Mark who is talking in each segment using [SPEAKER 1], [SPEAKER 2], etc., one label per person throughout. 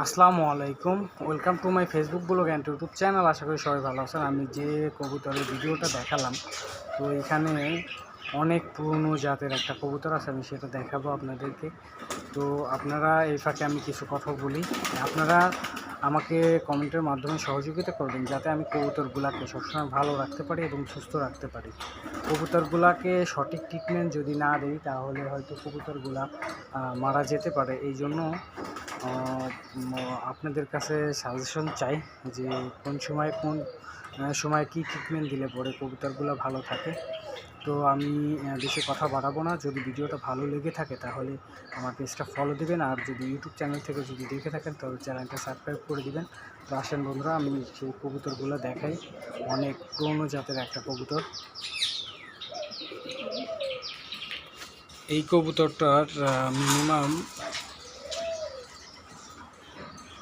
[SPEAKER 1] আসসালামু আলাইকুম, welcome to my Facebook blog and YouTube channel. আশা করি সবাই ভালো আছেন। আমি যে কবুতরের ভিডিওটা দেখালাম, তো এখানে অনেক পুরনো জাতের একটা কবুতর আছে, আমি সেটা দেখাবো আপনাদেরকে। তো আপনারা এই ফাঁকে আমি কিছু কথা বলি, আপনারা আমাকে কমেন্টের মাধ্যমে সহযোগিতা করবেন যাতে আমি কবুতরগুলোকে সবসময় ভালো রাখতে পারি এবং সুস্থ রাখতে পারি। কবুতরগুলোকে সঠিক ট্রিটমেন্ট যদি না দিই তাহলে হয়তো কবুতরগুলা মারা যেতে পারে। এই জন্য আপনাদের কাছে সাজেশন চাই যে কোন সময় কী ট্রিটমেন্ট দিলে পরে কবুতরগুলো ভালো থাকে। তো আমি বেশি কথা বাড়াবো না। যদি ভিডিওটা ভালো লেগে থাকে তাহলে আমার পেজটা ফলো দিবেন, আর যদি ইউটিউব চ্যানেল থেকে যদি দেখে থাকেন তাহলে চ্যানেলটা সাবস্ক্রাইব করে দিবেন। তো আসেন বন্ধুরা, আমি সেই কবুতরগুলো দেখাই। অনেক পুরনো জাতের একটা কবুতর। এই কবুতরটার মিনিমাম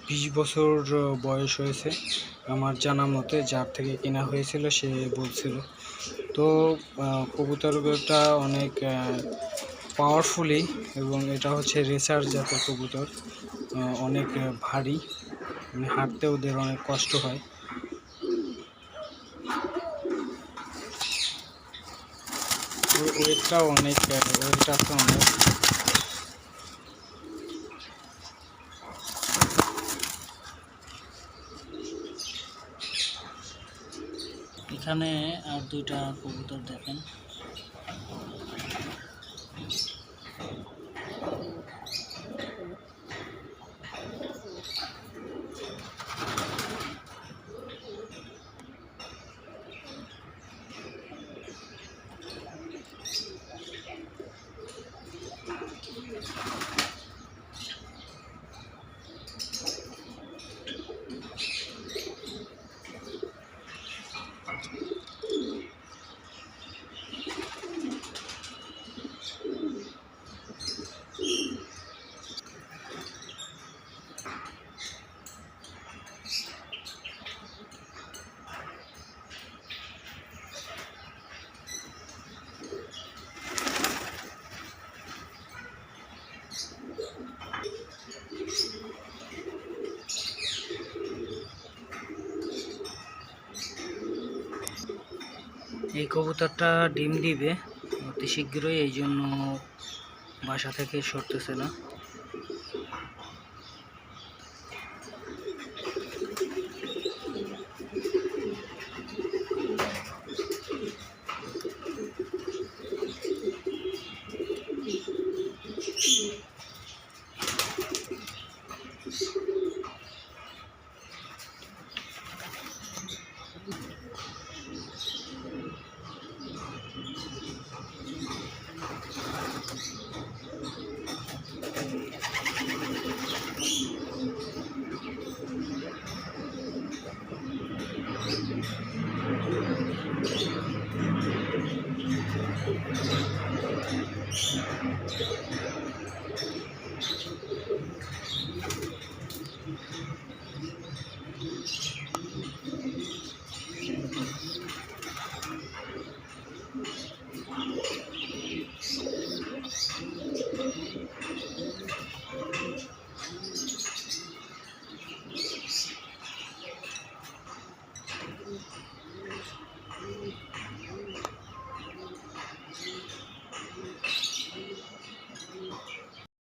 [SPEAKER 1] 20 বছর বয়স হয়েছে আমার জানা মতে, যার থেকে কেনা হয়েছিল সে বলছিল। তো কবুতরটা অনেক পাওয়ারফুলি, এবং এটা হচ্ছে রেসার জাতের কবুতর। অনেক ভারী, মানে হাঁটতে ওদের অনেক কষ্ট হয়। ওয়েটটা অনেক, ওয়েট আছে অনেক। এখানে আর দুইটা কবুতর দেখেন। এই কবুতরটা ডিম দিবে অতি শীঘ্রই, এই জন্য বাসা থেকে সরতেছে না।